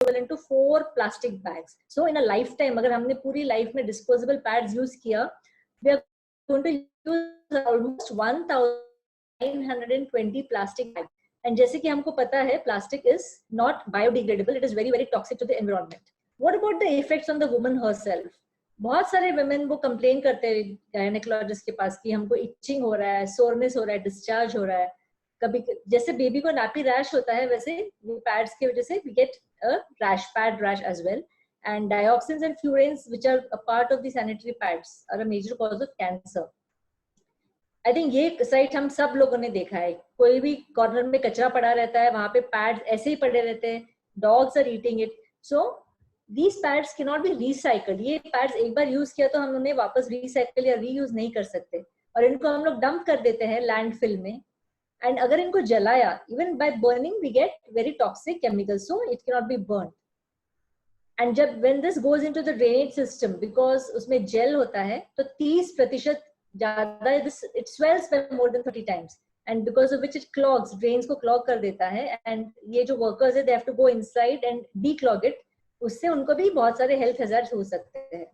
equivalent to 4 plastic bags. So in a lifetime, अगर हमने पूरी लाइफ में disposable pads use किया, we are going to use almost 1920 plastic bags. And जैसे कि हमको पता है, plastic is not biodegradable. It is very, very toxic to the environment. What about the effects on the woman herself? बहुत सारे women वो complain करते हैं gynecologist के पास कि हमको itching हो रहा है, soreness हो रहा है, discharge हो रहा है. कभी जैसे बेबी को nappy rash होता है, वैसे वो pads की वजह से we get a rash, pad rash as well. And dioxins and furans, which are a part of the sanitary pads, are a major cause of cancer. I think ये site हम सब लोगों ने देखा है. कोई भी कॉर्नर में कचरा पड़ा रहता है, वहां पे पैड्स ऐसे ही पड़े रहते हैं. Dogs are eating it. So these pads cannot be recycled. ये pads एक बार यूज किया तो हम उन्हें वापस recycle या reuse नहीं कर सकते, और इनको हम लोग डंप कर देते हैं लैंडफिल में. एंड अगर इनको जलाया, even by burning we get very toxic chemicals, so it cannot be burned. And जब when this goes into the drainage system, because उसमें जेल होता है, तो 30% ज्यादा it swells by more than 30 times, and because of which it clogs, drains को clog कर देता है. And ये जो workers है, they have to go inside and declog it. उससे उनको भी बहुत सारे health hazards हो सकते हैं.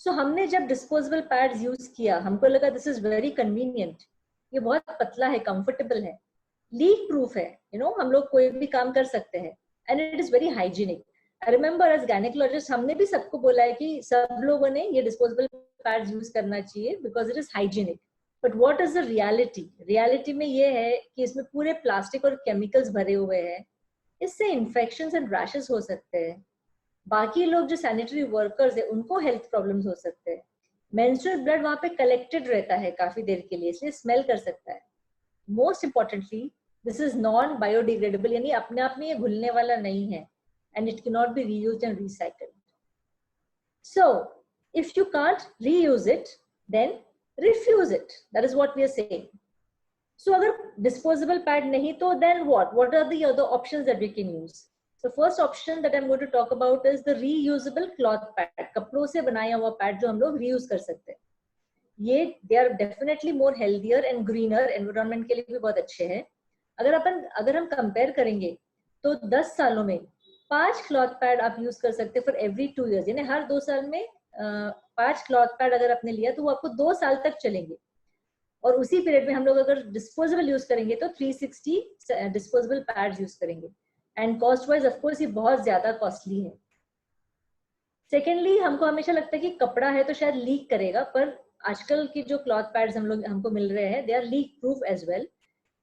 So हमने जब disposable pads use किया, हमको लगा this is very convenient. ये बहुत पतला है, comfortable है, leak proof है, you know, हम लोग कोई भी काम कर सकते हैं, and it is very hygienic. I remember as gynecologist हमने भी सबको बोला है कि सब लोगों ने ये disposable pads use करना चाहिए because it is hygienic. But what is the reality? Reality में ये है कि इसमें पूरे प्लास्टिक और केमिकल्स भरे हुए हैं. इससे infections and rashes हो सकते हैं. बाकी लोग जो सैनिटरी वर्कर्स है, उनको हेल्थ प्रॉब्लम्स हो सकते हैं. मेंस्ट्रुअल ब्लड वहां पे कलेक्टेड रहता है काफी देर के लिए, इसलिए स्मेल कर सकता है. Most importantly, this is non biodegradable, यानी अपने आप में ये घुलने वाला नहीं है, and it can not be reused and recycled. So if you can't reuse it, then refuse it. That is what we are saying. So अगर डिस्पोजेबल पैड नहीं, तो then what are the other options that we can use? The first option that I'm going to talk about is the reusable cloth pad. कपड़ों से बनाया हुआ pad जो हम लोग reuse कर सकते हैं. ये they are definitely more healthier and greener, environment के लिए भी बहुत अच्छे हैं. अगर हम compare करेंगे, तो 10 सालों में 5 cloth pad आप use कर सकते हैं for every 2 years. यानी हर 2 साल में 5 cloth pad अगर आपने लिया, तो वो आपको 2 साल तक चलेंगे. और उसी पीरियड में हम लोग अगर disposable use करेंगे, तो 360 disposable pads use करेंगे. And cost wise of course ये बहुत ज्यादा कॉस्टली है. सेकेंडली, हमको हमेशा लगता है कि कपड़ा है तो शायद लीक करेगा, पर आजकल की जो क्लॉथ पैड्स हमको मिल रहे हैं, they are leak proof as well,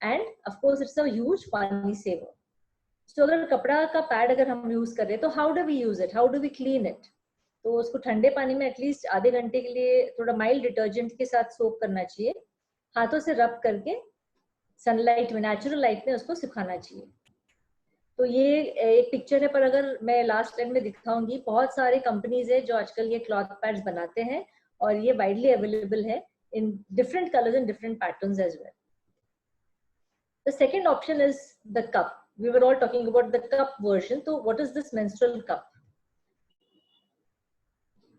and of course it's a huge pani saver. So अगर कपड़ा का पैड अगर हम यूज कर रहे हैं, तो how do we use it, how do we clean it? तो उसको ठंडे पानी में एटलीस्ट आधे घंटे के लिए थोड़ा माइल्ड डिटर्जेंट के साथ सोप करना चाहिए, हाथों से रब करके सनलाइट में, नेचुरल लाइट में उसको सुखाना चाहिए. तो ये एक पिक्चर है, पर अगर मैं लास्ट टाइम में दिखाऊंगी, बहुत सारे कंपनीज है जो आजकल ये क्लॉथ पैड्स बनाते हैं, और ये वाइडली अवेलेबल है in different colours and different patterns as well. The second option is the cup. We were all talking about the cup version. तो what is this menstrual cup?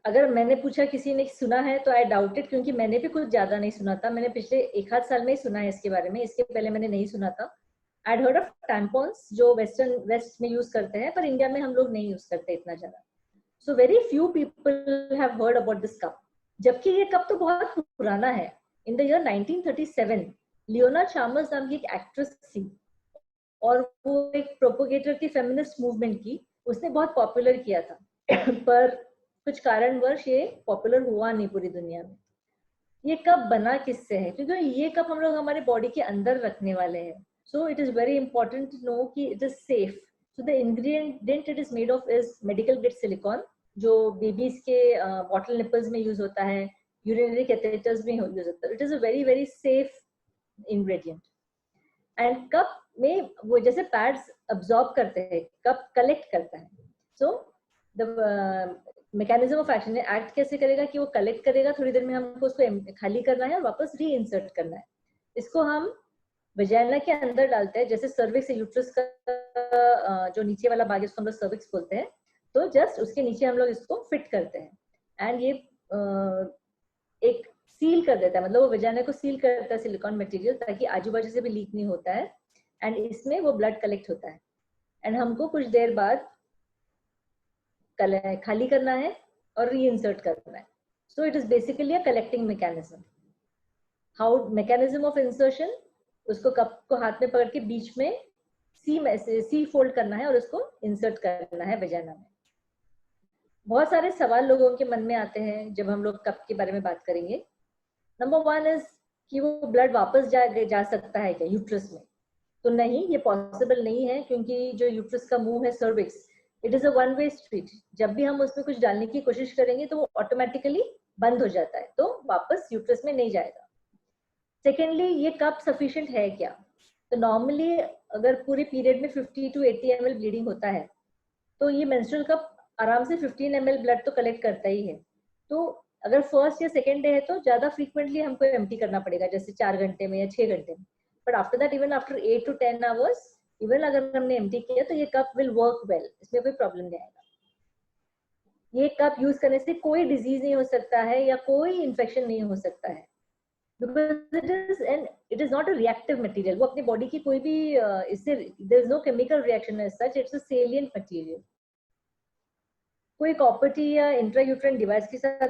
अगर मैंने पूछा किसी ने सुना है, तो आई डाउट इट, क्योंकि मैंने भी कुछ ज्यादा नहीं सुना था. मैंने पिछले 1 आध साल में ही सुना है इसके बारे में, इसके पहले मैंने नहीं सुना था. I'd heard of tampons जो वेस्ट में यूज करते हैं, पर इंडिया में हम लोग नहीं यूज करते इतना ज्यादा. So very few people have heard about this cup. जबकि ये कप तो बहुत पुराना है. In the year 1937, Leone Chalmers नाम की एक एक्ट्रेस थी, और वो एक प्रोपोगेटर थी फेमिनिस्ट मूवमेंट की. उसने बहुत पॉपुलर किया था, पर कुछ कारणवश ये पॉपुलर हुआ नहीं पूरी दुनिया में. ये कप बना किससे है? क्योंकि ये कप हम लोग हमारे बॉडी के अंदर रखने वाले हैं. So it is very important to know कि it is safe. So the ingredient it is made of is medical grade silicone, जो babies के bottle nipples में use होता है, urinary catheters में use होता है. It is a very very safe ingredient. And cup में वो जैसे pads absorb करते हैं, cup collect करता है. So the mechanism of action है, act कैसे करेगा कि वो collect करेगा, थोड़ी देर में हमको उसको खाली करना है और वापस reinsert करना है. इसको हम वजाइना के अंदर डालते हैं, जैसे सर्विक्स से यूट्रस का जो नीचे वाला भाग है उसको हम लोग सर्विक्स बोलते हैं, तो जस्ट उसके नीचे हम लोग इसको फिट करते हैं. एंड ये एक सील कर देता है, मतलब वो वजाइना को सील करता है सिलिकॉन मटेरियल, ताकि आजू बाजू से भी लीक नहीं होता है. एंड इसमें वो ब्लड कलेक्ट होता है, एंड हमको कुछ देर बाद खाली करना है और रीइंसर्ट करना है. So it is basically a collecting mechanism. How mechanism of insertion, उसको कप को हाथ में पकड़ के बीच में सी फोल्ड करना है और उसको इंसर्ट करना है वेजाइना में. बहुत सारे सवाल लोगों के मन में आते हैं जब हम लोग कप के बारे में बात करेंगे. नंबर 1 इज कि वो ब्लड वापस जा सकता है क्या यूट्रस में. तो नहीं, ये पॉसिबल नहीं है, क्योंकि जो यूट्रस का मुंह है cervix, it is a one way street. जब भी हम उसमें कुछ डालने की कोशिश करेंगे तो वो ऑटोमेटिकली बंद हो जाता है, तो वापस यूट्रस में नहीं जाएगा. सेकेंडली, ये कप सफिशिएंट है क्या. तो नॉर्मली अगर पूरे पीरियड में 50 to 80 ml ब्लीडिंग होता है तो ये मेंस्ट्रुअल कप आराम से 15 ml ब्लड तो कलेक्ट करता ही है. तो अगर फर्स्ट या सेकेंड डे है तो ज्यादा फ्रीक्वेंटली हमको एम्प्टी करना पड़ेगा, जैसे 4 घंटे में या 6 घंटे में. But after that, even after 8 to 10 hours, even अगर हमने एम्प्टी किया तो ये कप विल वर्क वेल, इसमें कोई प्रॉब्लम नहीं आएगा. ये कप यूज करने से कोई डिजीज नहीं हो सकता है या कोई इन्फेक्शन नहीं हो सकता है, because it is not a reactive material. वो अपनी बॉडी की कोई भी इससे there is no chemical reaction as such, it's a salient material. कोई कॉपर टी या इंट्रायूट्राइन डिवाइस के साथ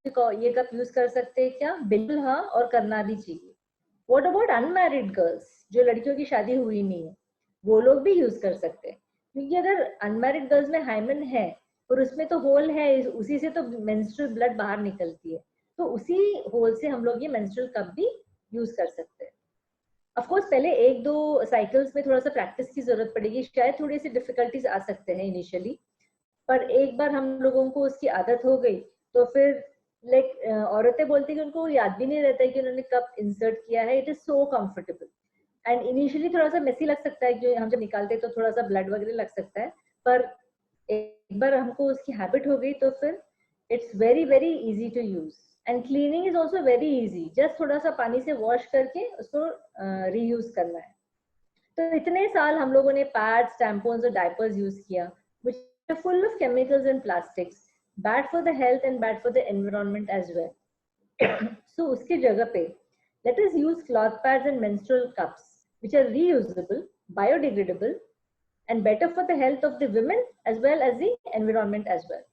ये कप यूज कर सकते हैं क्या. बिल्कुल हाँ, और करना भी चाहिए. व्हाट अबाउट अनमैरिड गर्ल्स, जो लड़कियों की शादी हुई नहीं है, वो लोग भी यूज कर सकते हैं. क्योंकि अगर अनमैरिड गर्ल्स में हाइमन है और उसमें तो होल है, उसी से तो मेंस्ट्रुअल ब्लड बाहर निकलती है, तो उसी होल से हम लोग ये मेंस्ट्रुअल कप भी यूज कर सकते हैं. ऑफ कोर्स पहले 1-2 साइकिल्स में थोड़ा सा प्रैक्टिस की जरूरत पड़ेगी, शायद थोड़ी सी डिफिकल्टीज आ सकते हैं इनिशियली, पर एक बार हम लोगों को उसकी आदत हो गई तो फिर औरतें बोलती है कि उनको याद भी नहीं रहता है कि उन्होंने कब इंसर्ट किया है. It is so comfortable. And initially थोड़ा सा मेसी लग सकता है कि हम जब निकालते हैं तो थोड़ा सा ब्लड वगैरह लग सकता है, पर एक बार हमको उसकी हैबिट हो गई तो फिर it's very very easy to use. And cleaning is also very easy, just थोड़ा सा पानी से वॉश करके उसको रीयूज करना है. तो इतने साल हम लोगों ने पैड्स, टैम्पून्स और डायपर्स यूज किया which are full of chemicals and plastics, bad for the health and bad for the environment as well. So उसके जगह पे let us use cloth pads and menstrual cups which are reusable, biodegradable and better for the health of the women as well as the environment as well.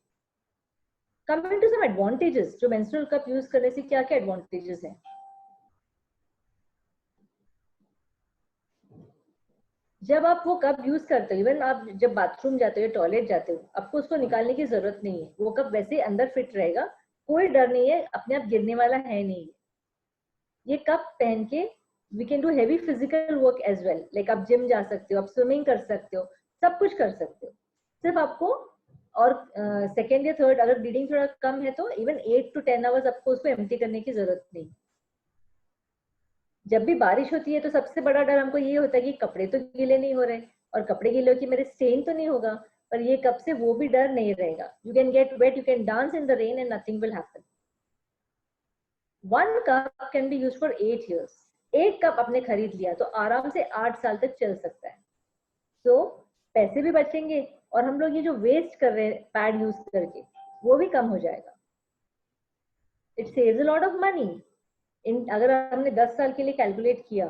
Coming to some advantages, जो menstrual cup use करने से क्या क्या advantages हैं. जब आप वो cup use करते हो, इवन आप जब बाथरूम जाते हो, टॉयलेट जाते हो, आपको उसको निकालने की जरूरत नहीं है. वो कप वैसे अंदर फिट रहेगा, कोई डर नहीं है, अपने आप गिरने वाला है नहीं. ये कप पहन के we can do heavy physical work as well, like आप जिम जा सकते हो, आप स्विमिंग कर सकते हो, सब कुछ कर सकते हो. सिर्फ आपको और सेकेंड या थर्ड अगर ब्लीडिंग थोड़ा कम है तो इवन 8 to 10 आवर्स आपको उसको एम्प्टी करने की जरूरत नहीं. जब भी बारिश होती है तो सबसे बड़ा डर हमको ये होता है कि कपड़े तो गीले नहीं हो रहे, और कपड़े गीले हो कि मेरे स्टेन तो नहीं होगा. पर ये कप से वो भी डर नहीं रहेगा. You can get wet, you can dance in the rain and nothing will happen. 1 cup can be used for 8 years. एक कप आपने खरीद लिया तो आराम से 8 साल तक चल सकता है. तो पैसे भी बचेंगे और हम लोग ये जो वेस्ट कर रहे हैं पैड यूज करके, वो भी कम हो जाएगा. It saves a lot of money. अगर हमने 10 साल के लिए कैलकुलेट किया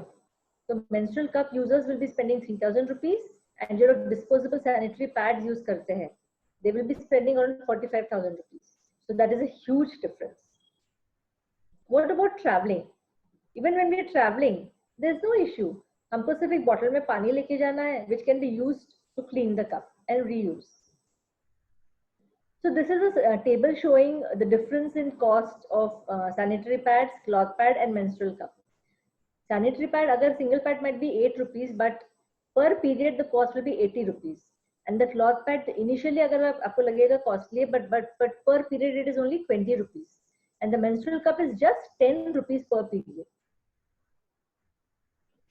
तो menstrual cup users will be spending 3,000 rupees, and जो लोग disposable sanitary pads यूज करते हैं they will be spending around 45,000 rupees. So that is a huge difference. What about traveling? Even when we are traveling, there is no issue. हमको सिर्फ एक bottle में पानी लेके जाना है which can be used to clean the cup and reuse. So this is a table showing the difference in cost of sanitary pads, cloth pad and menstrual cup. Sanitary pad, agar single pad might be 8 rupees, but per period the cost will be 80 rupees. And the cloth pad initially agar aapko lagega costly, but per period it is only 20 rupees. And the menstrual cup is just 10 rupees per period.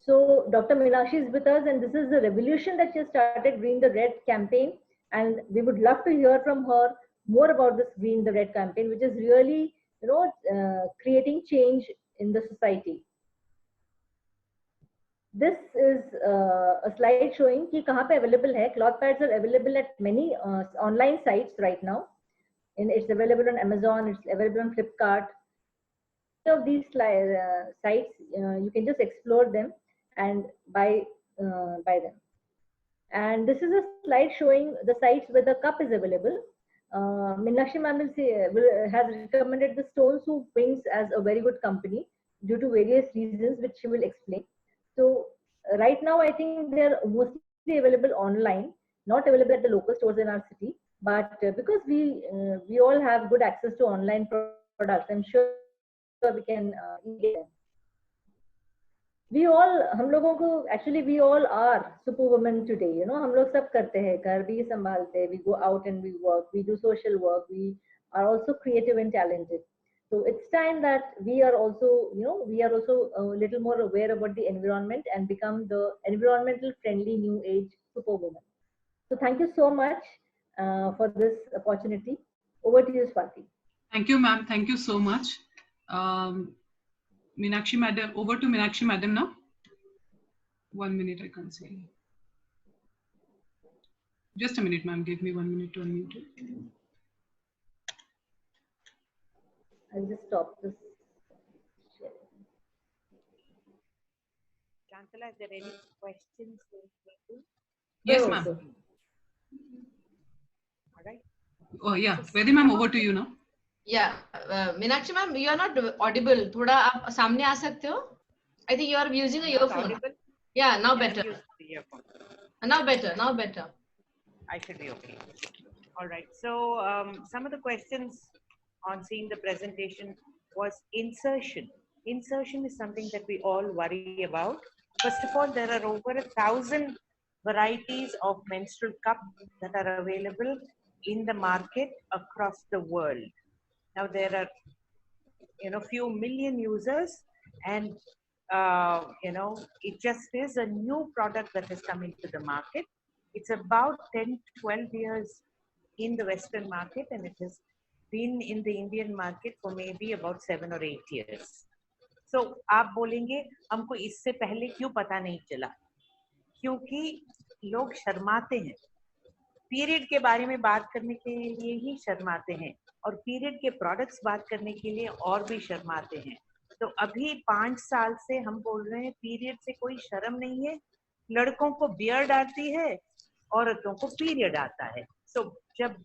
So Dr. Meenakshi is with us, and this is the revolution that she started, Green the Red campaign. And we would love to hear from her more about this Green the Red campaign, which is really, creating change in the society. This is a slide showing कि कहाँ पे available है. Cloth pads are available at many online sites right now. And it's available on Amazon, it's available on Flipkart. Of these sites, you can just explore them and buy them. And this is a slide showing the sites where the cup is available. Meenakshi ma'am has recommended the Stones Soup Wings as a very good company due to various reasons, which she will explain. So right now, I think they're mostly available online, not available at the local stores in our city. But because we all have good access to online products, I'm sure we can easily get them. We all हम लोगों को actually we all are superwomen today, you know, हम लोग सब करते हैं, घर भी संभालते हैं, we go out and we work, we do social work, we are also creative and talented. So it's time that we are also, you know, we are also a little more aware about the environment and become the environmental friendly new age superwoman. So thank you so much for this opportunity. Over to you, Swati. Thank you, ma'am. Thank you so much. Meenakshi madam, over to Meenakshi madam now. 1 minute, I can't say. Just a minute, ma'am. Give me 1 minute to unmute it. I'll just stop this. Chancellor, are there any questions? Yes, ma'am. All right. Oh, yeah. Vedi ma'am, over to you now. Yeah, Meenakshi ma'am, you are not audible. थोड़ा आप सामने आ सकते हो? I think you are using a earphone. Yeah, now better. Now better. Now better. I should be okay. All right. So some of the questions on seeing the presentation was insertion. Insertion is something that we all worry about. First of all, there are over 1,000 varieties of menstrual cup that are available in the market across the world. Now there are, you know, few million users, and you know, it just is a new product that has come into the market. It's about 10-12 years in the Western market, and it has been in the Indian market for maybe about 7 or 8 years. So आप बोलेंगे हमको इससे पहले क्यों पता नहीं चला? क्योंकि लोग शर्माते हैं, पीरियड के बारे में बात करने के लिए ही शर्माते हैं, और पीरियड के प्रोडक्ट्स बात करने के लिए और भी शर्माते हैं. तो अभी 5 साल से हम बोल रहे हैं पीरियड से कोई शर्म नहीं है. लड़कों को बियर्ड आती है, औरतों को पीरियड आता है. सो जब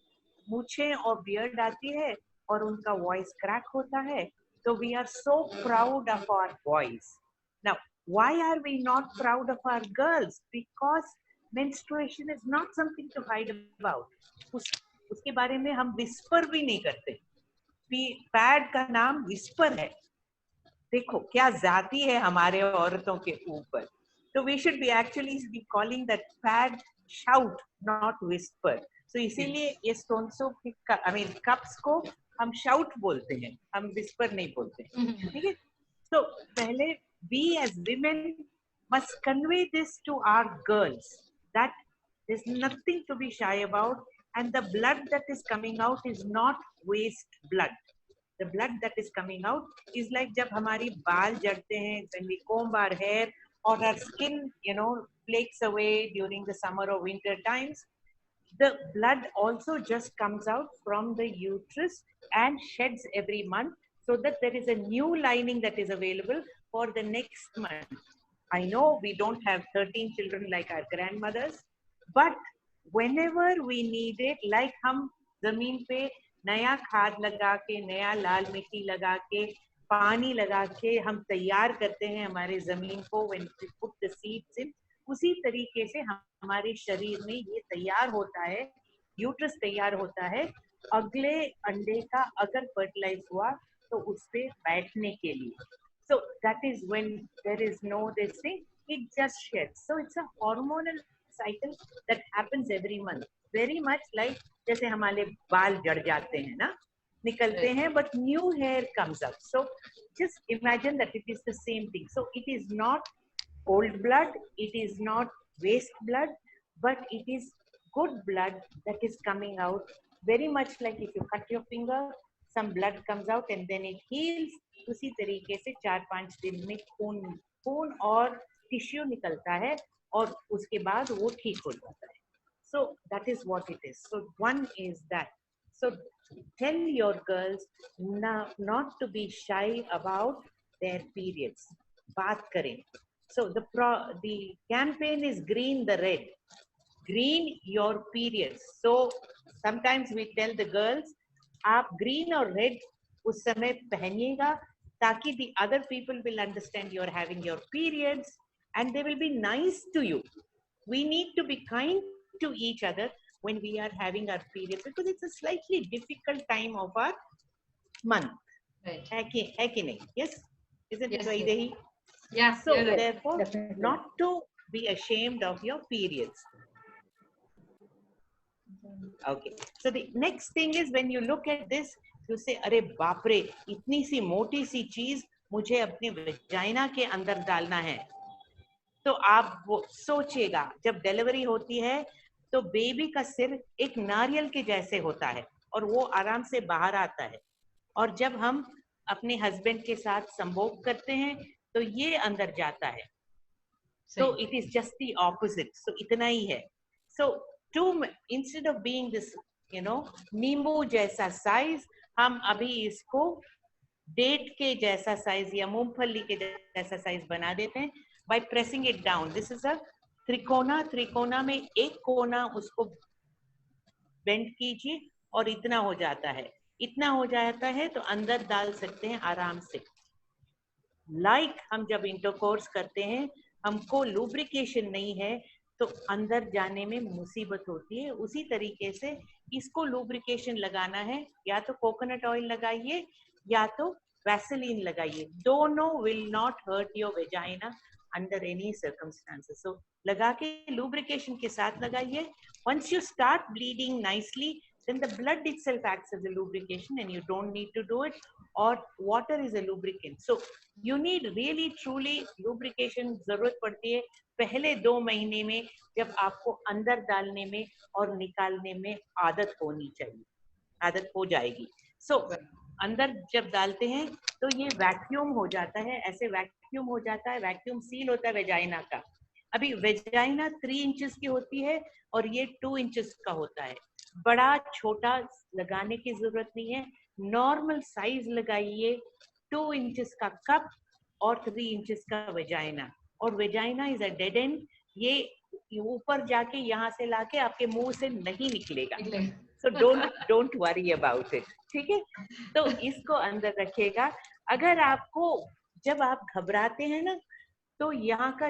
मूछें और बियर्ड आती है और उनका वॉइस क्रैक होता है, तो we are so proud of our voice. Now why are we not proud of our girls? Because menstruation is not something to hide about. उसके बारे में हम विस्पर भी नहीं करते. पैड का नाम विस्पर है. देखो क्या जाती है हमारे औरतों के ऊपर. तो we should be actually be calling that pad shout, not whisper. So इसीलिए ये स्टोन्सो I mean cups को हम shout बोलते हैं, हम whisper नहीं बोलते. ठीक है. So पहले we as women must convey this to our girls, that there's nothing to be shy about, and the blood that is coming out is not waste blood. The blood that is coming out is like जब हमारी बाल जड़ते हैं, when we comb our hair, or our skin, you know, flakes away during the summer or winter times, the blood also just comes out from the uterus and sheds every month, so that there is a new lining that is available for the next month. I know we don't have 13 children like our grandmothers, but whenever we need it, like हम जमीन पे नया खाद लगा के, नया लाल मिट्टी लगा के, पानी लगा के हम तैयार करते हैं हमारे जमीन को, when we put the seeds in, उसी तरीके से हमारे शरीर में ये तैयार होता है, यूट्रस तैयार होता है अगले अंडे का अगर फर्टिलाइज हुआ तो उस पे बैठने के लिए. So that is when there is no this thing, it just sheds. So it's a hormonal cycle that happens every month, very much like जैसे हमारे बाल जड़ जाते हैं ना, निकलते हैं, but new hair comes up. So just imagine that it is the same thing. So it is not old blood, it is not waste blood, but it is good blood that is coming out, very much like if you cut your finger, some blood comes out and then it heals. उसी तरीके से 4-5 दिन में खून और tissue निकलता है और उसके बाद वो ठीक हो जाता है. So that is what it is. So one is that. So tell your girls not to be shy about their periods. बात करें. So the campaign is green the red. Green your periods. So sometimes we tell the girls, आप green और red उस समय पहनिएगा ताकि the other people will understand you're having your periods and they will be nice to you. We need to be kind to each other when we are having our periods because it's a slightly difficult time of our month. Right. है कि नहीं? Yes? Isn't it, Yes, Vaidehi? Yeah. So you're right. therefore, Definitely. not to be ashamed of your periods. Okay. So the next thing is when you look at this, you say, अरे बाप रे, इतनी सी मोटी सी चीज मुझे अपने vagina के अंदर डालना है. तो आप वो सोचिएगा, जब डिलीवरी होती है तो बेबी का सिर एक नारियल के जैसे होता है और वो आराम से बाहर आता है. और जब हम अपने हस्बैंड के साथ संभोग करते हैं तो ये अंदर जाता है. So it is just the opposite. So इतना ही है. So instead of being this, नींबू जैसा साइज, हम अभी इसको डेट के जैसा साइज या मूंगफली के जैसा साइज बना देते हैं by pressing it down. This is a त्रिकोना. त्रिकोना में एक कोना उसको बेंड कीजिए और इतना हो जाता है. इतना हो जाता है तो अंदर डाल सकते हैं आराम से. हम जब इंटरकोर्स करते हैं, हमको लुब्रिकेशन नहीं है तो अंदर जाने में मुसीबत होती है. उसी तरीके से इसको लुब्रिकेशन लगाना है, या तो कोकोनट ऑयल लगाइए या तो वैसलीन लगाइए. दोनों will not hurt your vagina under any circumstances. So लगा के lubrication के साथ लगाइए. Once you start bleeding nicely, then the blood itself acts as a lubrication and you don't need to do it, or water is a lubricant. So you need really truly lubrication जरूरत पड़ती है पहले 2 महीने में, जब आपको अंदर डालने में और निकालने में आदत होनी चाहिए. आदत हो जाएगी. So अंदर जब डालते हैं तो ये वैक्यूम हो जाता है, ऐसे वैक्यूम हो जाता है, वैक्यूम सील होता है वेजाइना का. अभी वेजाइना 3 इंचेस की होती है और ये 2 इंचेस का होता है. बड़ा छोटा लगाने की जरूरत नहीं है, नॉर्मल साइज लगाइए. 2 इंचेस का कप और 3 इंचेस का वेजाइना. और vagina is a dead and. ये ऊपर जाके यहाँ से लाके आपके मुंह से नहीं निकलेगा. So don't worry about it. ठीक है? तो इसको अंदर रखिएगा. अगर आपको, जब आप घबराते हैं ना, तो यहाँ का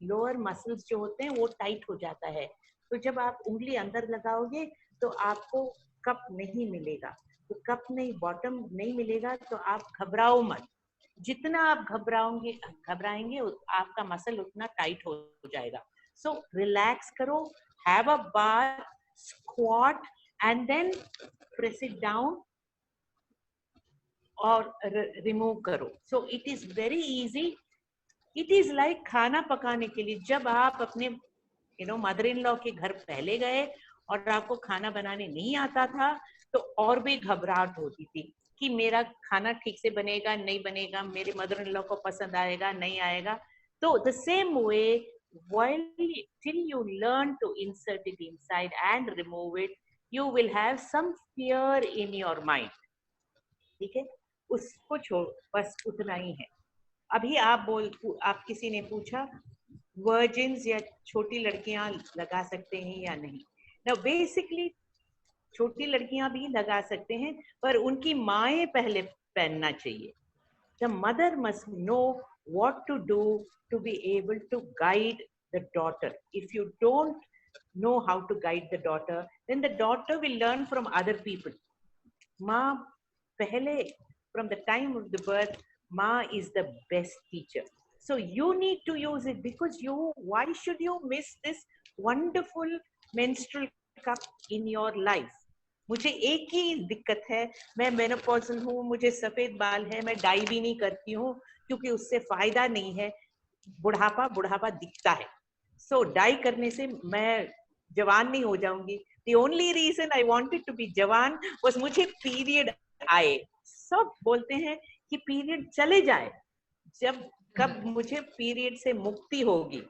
लोअर मसल्स जो होते हैं वो टाइट हो जाता है. तो जब आप उंगली अंदर लगाओगे तो आपको कप नहीं मिलेगा. तो कप नहीं, बॉटम नहीं मिलेगा, तो आप घबराओ मत. जितना आप घबराएंगे आपका मसल उतना टाइट हो जाएगा. So relax करो, have a bath, squat and then press it down और remove करो. So it is very easy. It is like खाना पकाने के लिए जब आप अपने मदर इन लॉ के घर पहले गए और आपको खाना बनाने नहीं आता था तो और भी घबराहट होती थी कि मेरा खाना ठीक से बनेगा नहीं बनेगा, मेरे मदर इन लॉ को पसंद आएगा नहीं आएगा. तो the same way, till you learn to insert it inside and remove it, you will have some fear in your mind. ठीक है? उसको छोड़, बस उतना ही है. अभी आप किसी ने पूछा वर्जिन्स या छोटी लड़कियां लगा सकते हैं या नहीं. Now basically छोटी लड़कियां भी लगा सकते हैं, पर उनकी माएं पहले पहनना चाहिए. The mother must know what to do to be able to guide the daughter. If you don't know how to guide the daughter, then the daughter will learn from other people. माँ पहले, from the time of the birth, Ma is the best teacher. So you need to use it because why should you miss this wonderful menstrual cup in your life? मुझे एक ही दिक्कत है, मैं menopausal हूँ, मुझे सफेद बाल है, मैं डाई भी नहीं करती हूँ क्योंकि उससे फायदा नहीं है. बुढ़ापा दिखता है. So डाई करने से मैं जवान नहीं हो जाऊंगी. The only reason I wanted to be जवान was मुझे पीरियड आए. सब बोलते हैं कि पीरियड चले जाए, कब मुझे पीरियड से मुक्ति होगी.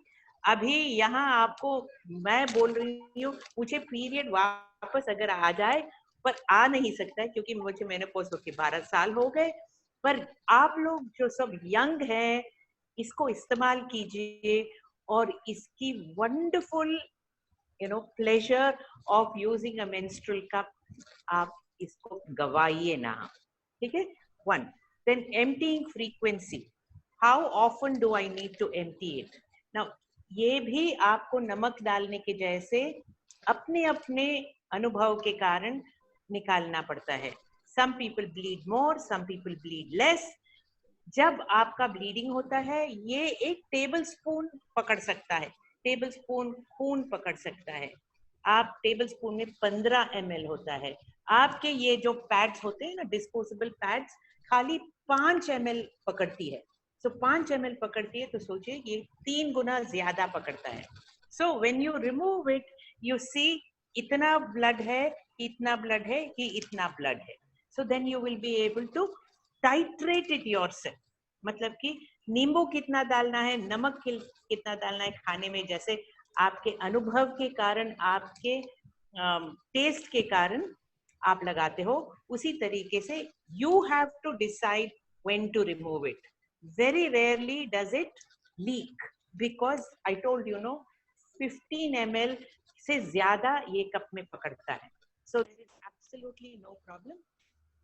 अभी यहाँ आपको मैं बोल रही हूँ, मुझे पीरियड वापस अगर आ जाए, पर आ नहीं सकता है क्योंकि मुझे मेनोपॉज होके 12 साल हो गए. पर आप लोग जो सब यंग हैं, इसको इस्तेमाल कीजिए और इसकी wonderful pleasure of using a menstrual cup, आप इसको गवाइए ना, ठीक है? 1. Then emptying frequency. How often do I need to empty it? Now, ये भी आपको नमक डालने के जैसे अपने अपने अनुभव के कारण निकालना पड़ता है. Some people bleed more, some people bleed less. जब आपका ब्लीडिंग होता है, ये एक टेबल स्पून पकड़ सकता है, टेबल स्पून खून पकड़ सकता है. आप टेबल स्पून में 15 ml होता है. आपके ये जो पैड्स होते हैं ना, डिस्पोजेबल पैड्स, खाली 5 ml पकड़ती है. सो 5 ml पकड़ती है, तो सोचिए ये 3 गुना ज्यादा पकड़ता है. So when you remove it, you see इतना ब्लड है, इतना ब्लड है, कि इतना ब्लड है. So then you will be able to titrate it yourself. मतलब कि नींबू कितना डालना है, नमक कितना डालना है खाने में, जैसे आपके अनुभव के कारण, आपके टेस्ट के कारण आप लगाते हो, उसी तरीके से you have to decide when to remove it. Very rarely does it leak, because I told 15 ml से ज्यादा ये कप में पकड़ता है. So there is absolutely no problem.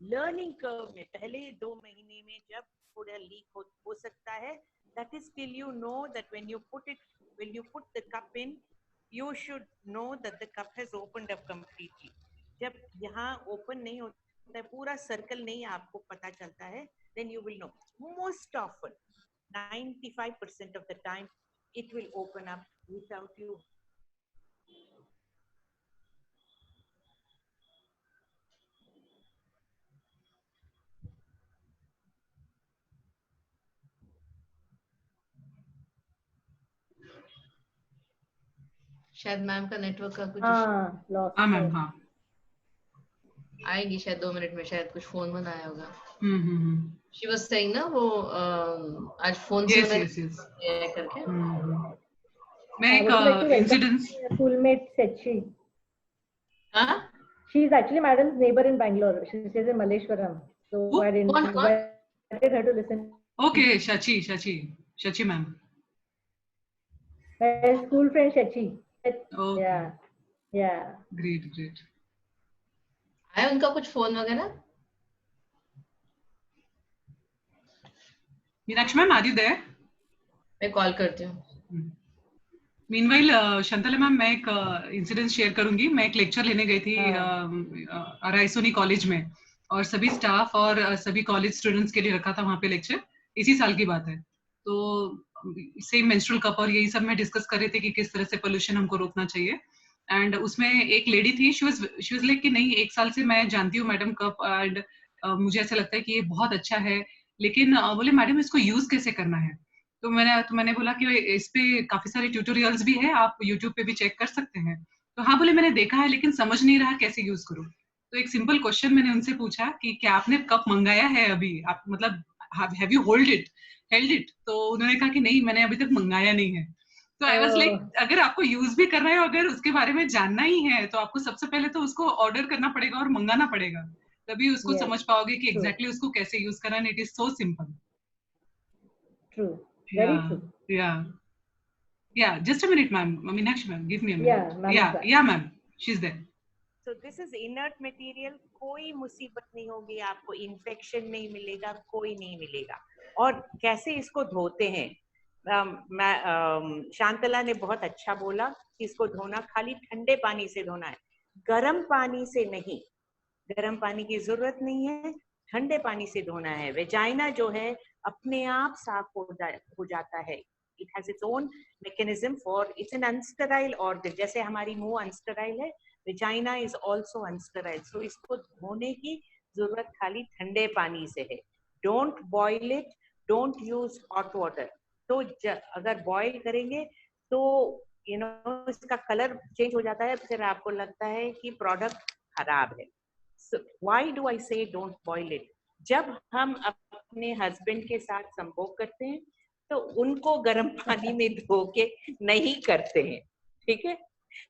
Learning curve में पहले 2 महीने में जब थोड़ा लीक हो सकता है, that is till you know that when you put the cup in, you should know that the cup has opened up completely. जब यहाँ ओपन नहीं होता है, पूरा सर्कल नहीं आपको पता चलता है, then you will know. Most often 95% of the time it will open up without you. शायद मैम का नेटवर्क का कुछ लॉस. हाँ मैम, हाँ आएगी शायद 2 मिनट में, शायद कुछ फोन में आया होगा. शी वाज सेइंग ना, वो आज फोन से करके. मैं एक इंसिडेंस, स्कूलमेट सच्ची. हाँ, she is actually madam's neighbor in Bangalore. She stays in Malleshwaram. So I invited her to listen. Okay, Shachi ma'am. My school friend Shachi. Okay. Yeah. Great. आया उनका कुछ फोन वगैरह? Meenakshi ma'am, are you there? मैं call करती हूँ. Meanwhile शंतला ma'am, मैं एक incident share करूंगी. मैं एक लेक्चर लेने गई थी रायसोनी कॉलेज में, और सभी स्टाफ और सभी कॉलेज स्टूडेंट्स के लिए रखा था वहाँ पे लेक्चर. इसी साल की बात है. तो सेम मेंस्ट्रुअल कप और यही सब मैं डिस्कस कर रहे थे कि किस तरह से पोल्यूशन हमको रोकना चाहिए. एंड उसमें एक लेडी थी, शी वाज लाइक कि नहीं, 1 साल से मैं जानती हूँ मैडम कप, एंड मुझे ऐसा लगता है कि ये बहुत अच्छा है, लेकिन बोले मैडम इसको यूज कैसे करना है. तो मैंने बोला कि इस पे काफी सारे ट्यूटोरियल्स भी हैं, आप यूट्यूब पे भी चेक कर सकते हैं. तो हाँ बोले, मैंने देखा है लेकिन समझ नहीं रहा कैसे यूज करूँ. तो एक सिंपल क्वेश्चन मैंने उनसे पूछा कि क्या आपने कप मंगाया है अभी, आप मतलब हैव यू हेल्ड इट. तो उन्होंने कहा कि नहीं, मैंने अभी तक मंगाया नहीं है. तो आई वाज लाइक, अगर आपको यूज भी करना है, अगर उसके बारे में जानना ही है, तो आपको सबसे पहले तो उसको ऑर्डर करना पड़ेगा और मंगाना पड़ेगा, तभी उसको समझ पाओगे कि एग्जैक्टली उसको कैसे यूज करना है. It is so simple. True. Very true. Yeah. Just a minute, ma'am. Meenakshi ma'am, give me a minute. Yeah, ma'am. She's there. So this is inert material. कोई मुसीबत नहीं होगी आपको, इन्फेक्शन नहीं मिलेगा, कोई नहीं मिलेगा. और कैसे इसको धोते हैं, शांतला ने बहुत अच्छा बोला कि इसको धोना खाली ठंडे पानी से धोना है, गर्म पानी से नहीं. गर्म पानी की जरूरत नहीं है, ठंडे पानी से धोना है. वेजाइना जो है अपने आप साफ हो जाता है. It has its own mechanism for, it's an unsterile organ. जैसे हमारी मुंह अनस्टेराइल है, vagina is also unsterile. So इसको धोने की जरूरत खाली ठंडे पानी से है. Don't boil it, don't use hot water. तो अगर बॉइल करेंगे तो इसका कलर चेंज हो जाता है, फिर आपको लगता है कि प्रोडक्ट खराब है. So why do I say don't boil it? जब हम अपने हस्बैंड के साथ संभोग करते हैं तो उनको गर्म पानी में धो के नहीं करते हैं, ठीक है.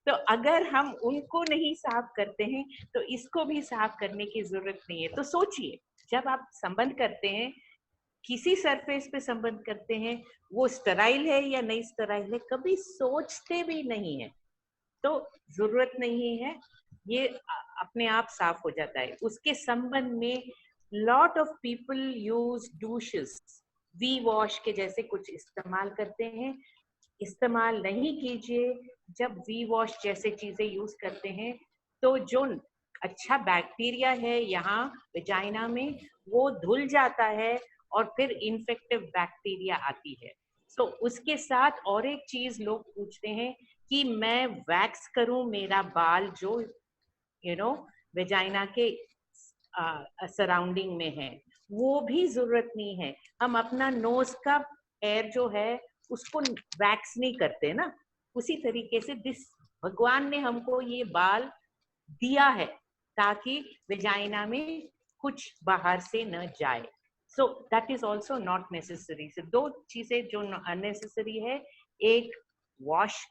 तो अगर हम उनको नहीं साफ करते हैं तो इसको भी साफ करने की जरूरत नहीं है. तो सोचिए, जब आप संबंध करते हैं, किसी सरफेस पे संबंध करते हैं, वो स्टेराइल है या नहीं स्टेराइल है, कभी सोचते भी नहीं है. तो जरूरत नहीं है, ये अपने आप साफ हो जाता है। उसके संबंध में lot of people use douches, V Wash के जैसे कुछ इस्तेमाल करते हैं। इस्तेमाल नहीं कीजिए। जब वी वॉश जैसे चीजें यूज करते हैं तो जो अच्छा बैक्टीरिया है यहाँ वेजाइना में वो धुल जाता है और फिर इन्फेक्टिव बैक्टीरिया आती है। सो उसके साथ और एक चीज लोग पूछते हैं कि मैं वैक्स करूं मेरा बाल जो वेजाइना के सराउंडिंग में है, वो भी जरूरत नहीं है। हम अपना नोज का हेयर जो है उसको वैक्स नहीं करते ना, उसी तरीके से भगवान ने हमको ये बाल दिया है ताकि वेजाइना में कुछ बाहर से न जाए। So that is also not necessary. So, दो चीजें जो अननेसेसरी है, एक wash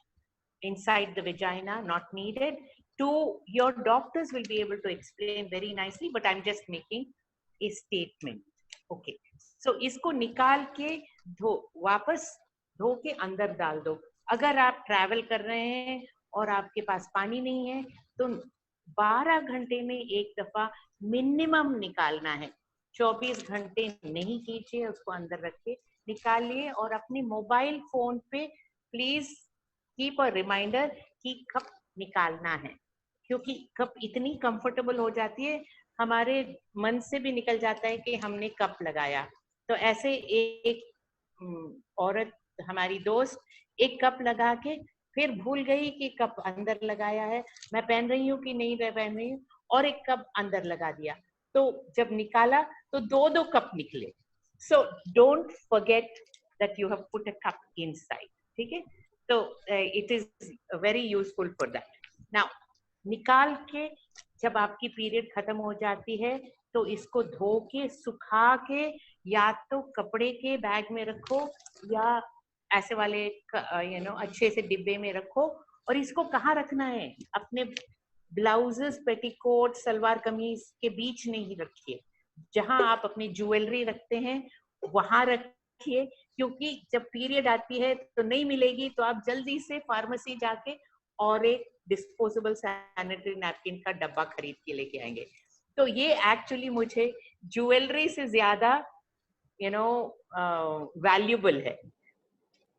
inside the vagina, not needed. Two, your doctors will be able to explain very nicely, but I'm just making a statement. Okay, so इसको निकाल के वापस धो के अंदर डाल दो। अगर आप ट्रैवल कर रहे हैं और आपके पास पानी नहीं है तो 12 घंटे में एक दफा मिनिमम निकालना है। 24 घंटे नहीं कीजिए, उसको अंदर रख के निकालिए। और अपने मोबाइल फोन पे प्लीज कीप अ रिमाइंडर कि कब निकालना है, क्योंकि कब इतनी कंफर्टेबल हो जाती है हमारे मन से भी निकल जाता है कि हमने कप लगाया। तो ऐसे एक औरत हमारी दोस्त एक कप लगा के फिर भूल गई कि कप अंदर लगाया है, मैं पहन रही हूँ कि नहीं पहन रही हूँ, और एक कप अंदर लगा दिया। तो जब निकाला तो दो कप निकले। So don't forget that you have put a cup inside. ठीक है, तो it is very useful for that. Now निकाल के जब आपकी पीरियड खत्म हो जाती है तो इसको धो के सुखा के या तो कपड़े के बैग में रखो या ऐसे वाले अच्छे से डिब्बे में रखो। और इसको कहाँ रखना है? अपने ब्लाउजेस, पेटीकोट, सलवार कमीज के बीच नहीं रखिए। जहां आप अपनी ज्वेलरी रखते हैं वहां रखिए, क्योंकि जब पीरियड आती है तो नहीं मिलेगी तो आप जल्दी से फार्मेसी जाके और एक डिस्पोजेबल सैनिटरी नैपकिन का डब्बा खरीद के लेके आएंगे। तो ये एक्चुअली मुझे ज्वेलरी से ज्यादा वैल्यूबल है।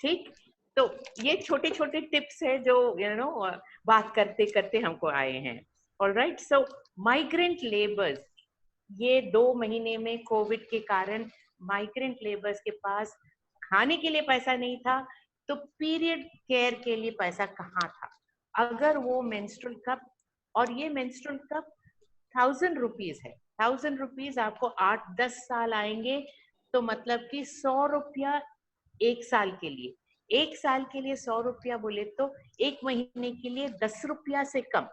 ठीक, तो ये छोटे छोटे टिप्स है जो बात करते करते हमको आए हैं। ऑलराइट, सो माइग्रेंट लेबर्स, ये 2 महीने में कोविड के कारण माइग्रेंट लेबर्स के पास खाने के लिए पैसा नहीं था, तो पीरियड केयर के लिए पैसा कहाँ था? अगर वो मेंस्ट्रुअल कप, और ये मेंस्ट्रुअल कप 1000 रुपीज है, 1000 रुपीज आपको 8-10 साल आएंगे, तो मतलब कि 100 रुपया एक साल के लिए। एक साल के लिए 100 रुपया बोले तो एक महीने के लिए 10 रुपया से कम।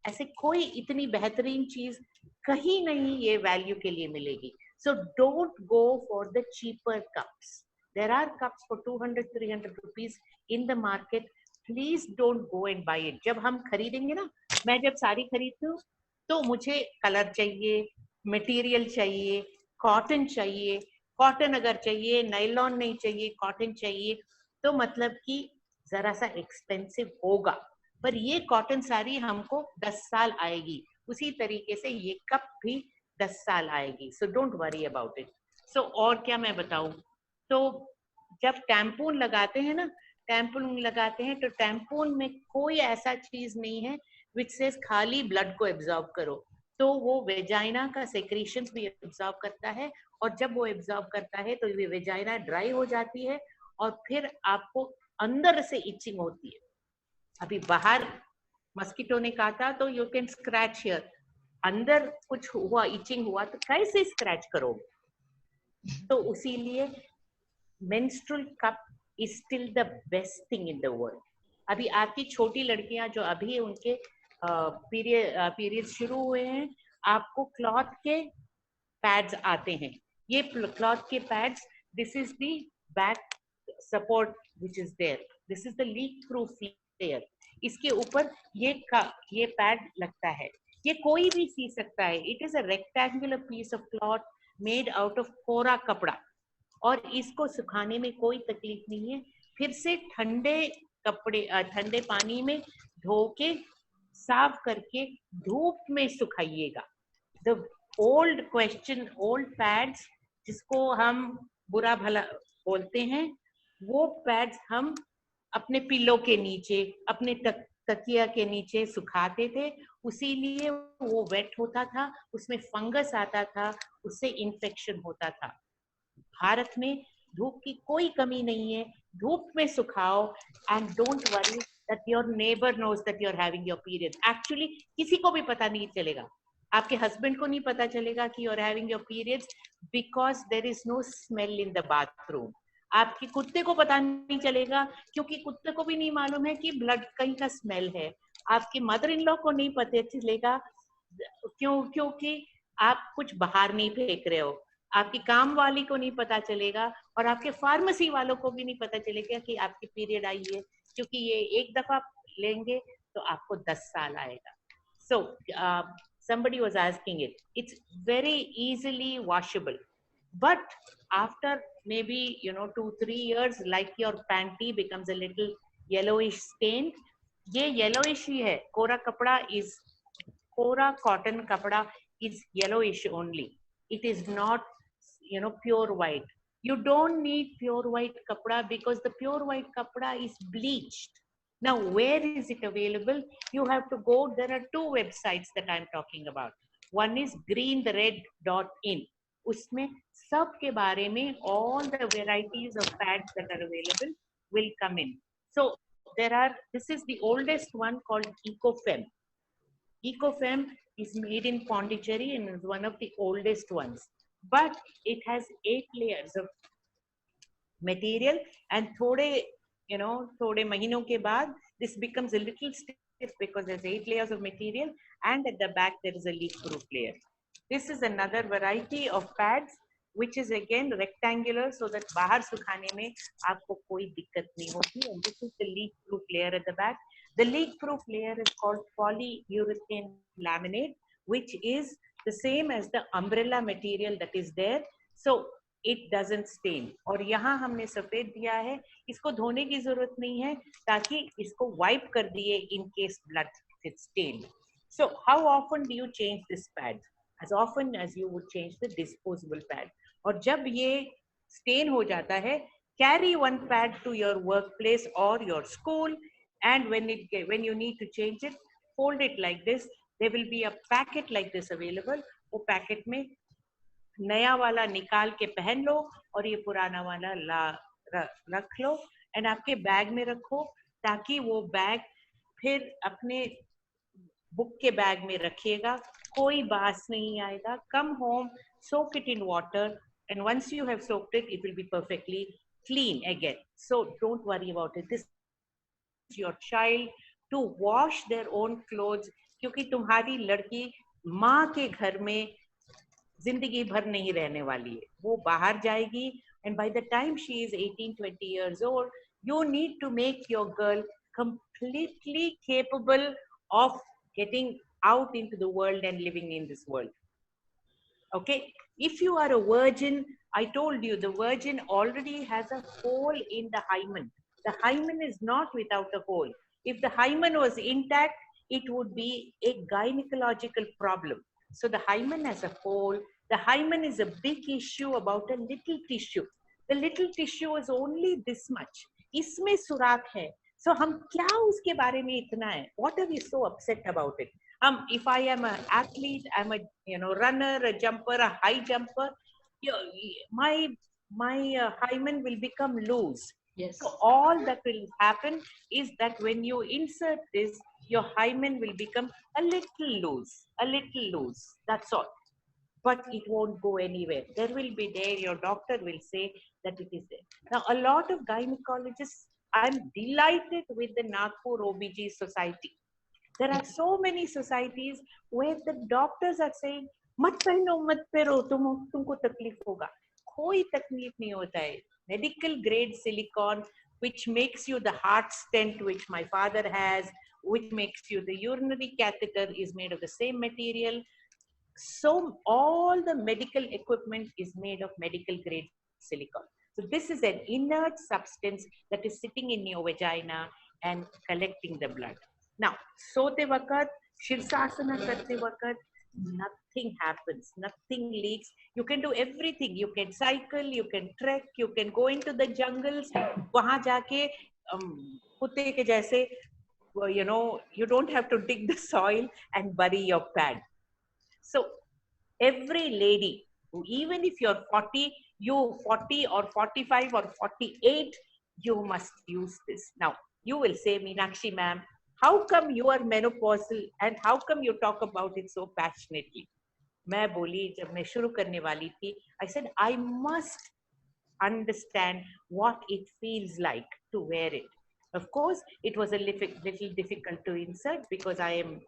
ऐसे कोई इतनी बेहतरीन चीज कहीं नहीं ये वैल्यू के लिए मिलेगी। So don't go for the cheaper cups. There are cups for 200-300 rupees in the market. Please don't go and buy it. जब हम खरीदेंगे ना, मैं जब साड़ी खरीदती हूँ तो मुझे कलर चाहिए, मटेरियल चाहिए, कॉटन चाहिए। कॉटन अगर चाहिए, नायलॉन नहीं चाहिए, कॉटन चाहिए, तो मतलब कि जरा सा एक्सपेंसिव होगा, पर ये कॉटन साड़ी हमको 10 साल आएगी। उसी तरीके से ये कप भी 10 साल आएगी। So don't worry about it. So और क्या मैं बताऊं, तो जब टैम्पून लगाते हैं ना, टैम्पून लगाते हैं तो टैम्पून में कोई ऐसा चीज नहीं है विच सेज खाली ब्लड को एब्जॉर्ब करो। तो वो वेजाइना का सेक्रीशंस भी एब्जॉर्ब करता है, और जब वो एब्जॉर्ब करता है तो ये वेजाइना ड्राई हो जाती है और फिर आपको अंदर से इचिंग होती है। अभी बाहर मस्कीटो ने काटा तो यू कैन स्क्रैच हियर, अंदर कुछ हुआ, इचिंग हुआ, तो कैसे स्क्रैच करोगे? तो इसीलिए menstrual cup is still the best thing in the world. अभी आपकी छोटी लड़कियां जो अभी उनके पीरियड शुरू हुए हैं, आपको क्लॉथ के पैड्स आते हैं। ये क्लॉथ के pads, this is the back support which is there, this is the leak proof layer. इसके ऊपर ये पैड लगता है, ये कोई भी सी सकता है। It is a rectangular piece of cloth made out of कोरा कपड़ा, और इसको सुखाने में कोई तकलीफ नहीं है। फिर से ठंडे पानी में धो के साफ करके धूप में सुखाइएगा. The old question, old pads जिसको हम बुरा भला बोलते हैं, वो pads हम अपने पिलो के नीचे, अपने तकिया के नीचे सुखाते थे. उसीलिए वो वेट होता था, उसमें फंगस आता था, उससे इन्फेक्शन होता था. भारत में धूप की कोई कमी नहीं है. धूप में सुखाओ and don't worry that your neighbour knows that you are having your period. Actually किसी को भी पता नहीं चलेगा. आपके हस्बैंड को नहीं पता चलेगा कि you are having your periods because there is no smell in the bathroom. आपके कुत्ते को पता नहीं चलेगा क्योंकि कुत्ते को भी नहीं मालूम है कि ब्लड कहीं का स्मेल है. आपकी मदर इन लॉ को नहीं पता चलेगा क्योंकि आप कुछ बाहर नहीं फेंक रहे हो. आपकी काम वाली को नहीं पता चलेगा और आपके फार्मेसी वालों को भी नहीं पता चलेगा कि आपकी पीरियड आई है, क्योंकि ये एक दफा लेंगे तो आपको 10 साल आएगा. So somebody was asking it. It's very easily washable, but after maybe 2-3 years, like your panty becomes a little yellowish stained. ये yellowish ही है. कोरा कपड़ा is कोरा cotton कपड़ा is yellowish only. It is not pure white. You don't need pure white kapda because the pure white kapda is bleached. Now, where is it available? You have to go. There are 2 websites that I'm talking about. One is greenthered.in. उसमें सब के बारे में all the varieties of pads that are available will come in. So this is the oldest one called EcoFem. EcoFem is made in Pondicherry and is one of the oldest ones. But it has 8 layers of material, and थोड़े महीनों के बाद this becomes a little stiff because there's 8 layers of material, and at the back there is a leak-proof layer. This is another variety of pads which is again rectangular so that बाहर सुखाने में आपको कोई दिक्कत नहीं होती. And this is the leak-proof layer at the back. The leak-proof layer is called polyurethane laminate, which is the same as the umbrella material that is there, so it doesn't stain. और यहाँ हमने सफेद दिया है, इसको धोने की जरूरत नहीं है ताकि इसको wipe कर दिए in case blood is stained. So how often do you change this pad? As often as you would change the disposable pad. और जब ये stain हो जाता है, carry one pad to your workplace or your school, and when you need to change it, fold it like this. There will be a packet like this available. वो packet में नया वाला निकाल के पहन लो और ये पुराना वाला रख लो एंड आपके बैग में रखो ताकि वो बैग फिर अपने बुक के बैग में रखिएगा. कोई बास नहीं आएगा. Come home, soak it in water, and once you have soaked it, it will be perfectly clean again. So don't worry about it. This is your child to wash their own clothes, क्योंकि तुम्हारी लड़की माँ के घर में जिंदगी भर नहीं रहने वाली है. वो बाहर जाएगी, and by the time she is 18-20 years old, you need to make your girl completely capable of getting out into the world and living in this world. Okay, if you are a virgin, I told you the virgin already has a hole in the hymen. The hymen is not without a hole. If the hymen was intact, it would be a gynecological problem. So the hymen has a hole. The hymen is a big issue about a little tissue. The little tissue is only this much. इसमें सुराख है. So हम क्या उसके बारे में इतना है? What are we so upset about it? If I am an athlete, I'm a runner, a jumper, a high jumper, my hymen will become loose. Yes. So all that will happen is that when you insert this, your hymen will become a little loose. That's all. But it won't go anywhere. There will be there. Your doctor will say that it is there. Now, a lot of gynecologists, I'm delighted with the Nagpur OBG society. There are so many societies where the doctors are saying, मत पहनो मत पहनो तुमको तकलीफ होगा. कोई तकलीफ नहीं होता है. Medical grade silicone, which makes you the heart stent, which my father has, which makes you the urinary catheter, is made of the same material. So all the medical equipment is made of medical grade silicone. So this is an inert substance that is sitting in your vagina and collecting the blood. Now, sote वक्त, शीर्षासना करते वक्त, nothing happens, nothing leaks. You can do everything. You can cycle, you can trek, you can go into the jungles. वहाँ जाके कुत्ते के जैसे, you know, you don't have to dig the soil and bury your pad. So every lady, even if you're 40, you 40 or 45 or 48, you must use this. Now, you will say, Meenakshi ma'am, how come you are menopausal and how come you talk about it so passionately? मैं बोली जब मैं शुरू करने वाली थी, I said I must understand what it feels like to wear it. Of course, it was a little difficult to insert because I am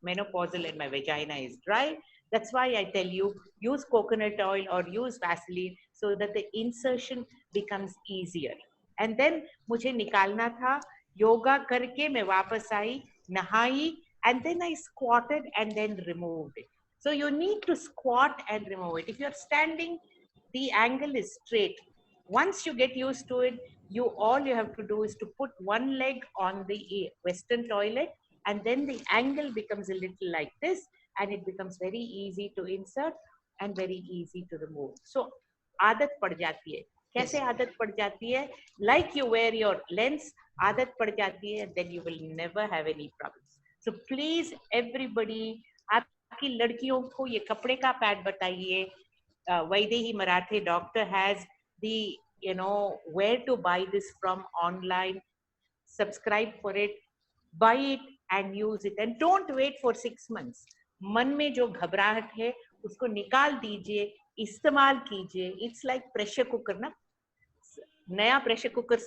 menopausal and my vagina is dry. That's why I tell you, use coconut oil or use Vaseline so that the insertion becomes easier. And then मुझे निकालना था, yoga करके मैं वापस आई, नहाई, and then I squatted and then removed it. So you need to squat and remove it. If you're standing, the angle is straight. Once you get used to it, all you have to do is to put one leg on the Western toilet, and then the angle becomes a little like this, and it becomes very easy to insert and very easy to remove. So आदत पड़ जाती है. कैसे आदत पड़ जाती है? Like you wear your lens, आदत पड़ जाती है, then you will never have any problems. So please everybody, आपकी लड़कियों को ये कपड़े का पैड बताइए. Vaidehi Marathe doctor has the, you know, where to buy this from online. Subscribe for it, buy it and use it, and don't wait for 6 months. मन में जो घबराहट है उसको निकाल दीजिए, इस्तेमाल कीजिए. It's like pressure cooker ना. नया pressure cooker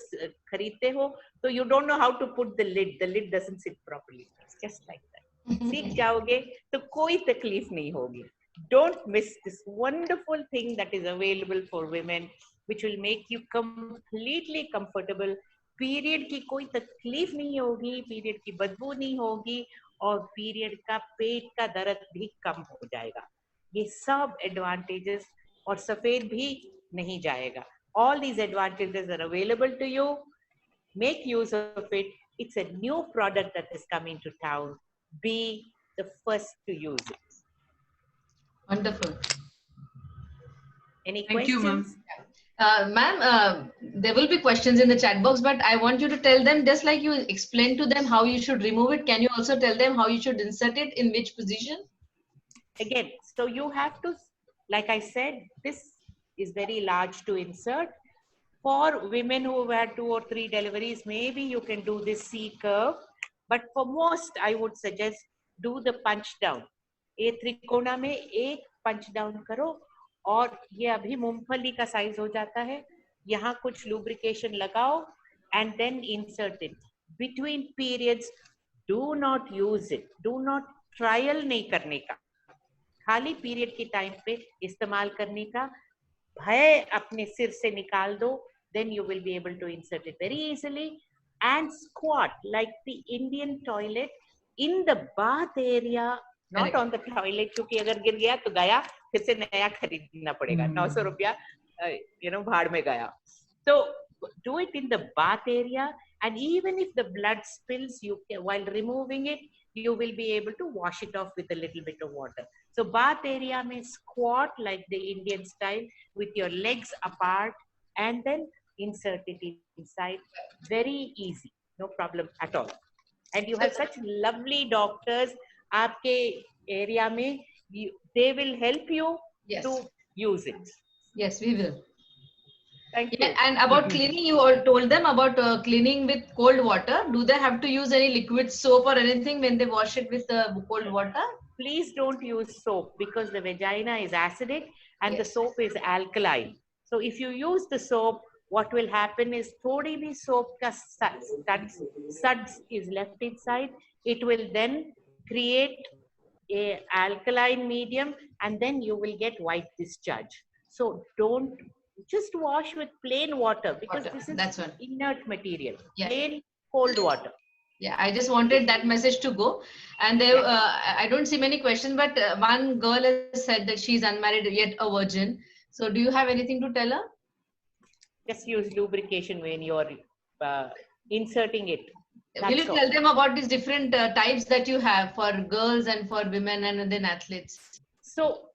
खरीदते हो तो you don't know how to put the lid doesn't sit properly. It's just like that. सीख जाओगे तो कोई तकलीफ नहीं होगी. Don't miss this wonderful thing that is available for women, which will make you completely comfortable. Period की कोई तकलीफ नहीं होगी, period की बदबू नहीं होगी, और period का पेट का दर्द भी कम हो जाएगा. ये सब advantages, और सफेद भी नहीं जाएगा. All these advantages are available to you. Make use of it. It's a new product that is coming to town. Be the first to use it. Wonderful. Any Thank questions? you, ma'am. Ma'am, there will be questions in the chat box, but I want you to tell them, just like you explained to them how you should remove it, can you also tell them how you should insert it, in which position? Again, so you have to, like I said, this is very large to insert. For women who have had 2 or 3 deliveries, maybe you can do this C curve, but for most, I would suggest do the punch down. ये त्रिकोणा में एक पंच down करो, और ये अभी मूंगफली का size हो जाता है. यहाँ कुछ लुब्रिकेशन लगाओ and then insert it. Between periods, do not use it. Do not trial नहीं करने का. खाली पीरियड के टाइम पे इस्तेमाल करने का. भय अपने सिर से निकाल दो. Then you will be able to insert it very easily. And squat like the Indian toilet in the bath area. Not on the toilet, क्योंकि अगर गिर गया तो गया, फिर से नया खरीदना पड़ेगा. 900 रुपया, you know, भाड़ में गया. So do it in the bath area, and even if the blood spills, you can, while removing it, you will be able to wash it off with a little bit of water. So bath area में squat like the Indian style with your legs apart, and then insert it inside. Very easy, no problem at all. And you have such lovely doctors. आपके area में, they will help you to use it. Yes, we will. Thank you. Yeah, and about cleaning, you all told them about cleaning with cold water. Do they have to use any liquid soap or anything when they wash it with cold water? Please don't use soap, because the vagina is acidic and the soap is alkaline. So if you use the soap, what will happen is थोड़ी भी soap का suds is left inside. It will then create a alkaline medium, and then you will get white discharge. So don't just wash with plain water, because this is inert material. Plain cold water. Yeah, I just wanted that message to go. And there, I don't see many questions, but one girl has said that she's unmarried yet a virgin. So do you have anything to tell her? Just use lubrication when you're inserting it. Will you tell them about these different types that you have for girls and for women and then athletes? So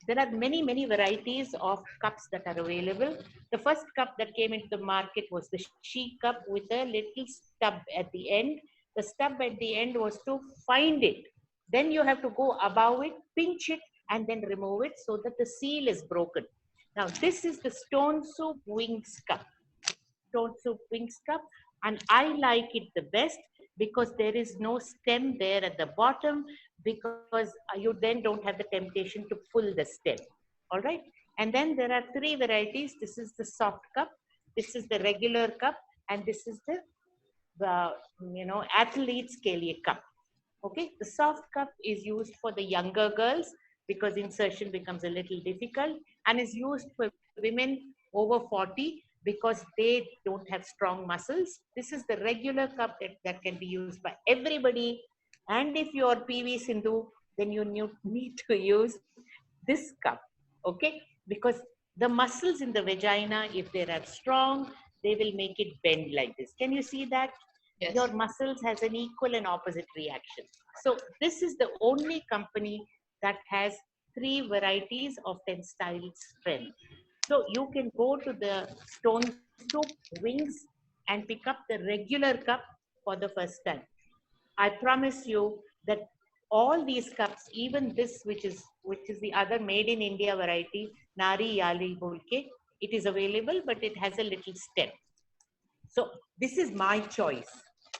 there are many varieties of cups that are available. The first cup that came into the market was the She cup with a little stub at the end. The stub at the end was to find it. Then you have to go above it, pinch it, and then remove it so that the seal is broken. Now this is the Stone Soup Wings cup. Stone Soup Wings cup, and I like it the best because there is no stem there at the bottom, because you then don't have the temptation to pull the stem. All right. And then there are 3 varieties. This is the soft cup, this is the regular cup, and this is the athlete's Kalie cup. Okay. The soft cup is used for the younger girls because insertion becomes a little difficult, and is used for women over 40 because they don't have strong muscles. This is the regular cup that can be used by everybody. And if you are PV Sindhu, then you need to use this cup, okay? Because the muscles in the vagina, if they are strong, they will make it bend like this. Can you see that? Yes. Your muscles has an equal and opposite reaction. So this is the only company that has 3 varieties of tensile strength. So you can go to the Stone Soup Wings and pick up the regular cup for the first time. I promise you that all these cups, even this, which is the other made in India variety, Nari Yali Bolke, it is available, but it has a little stem. So this is my choice.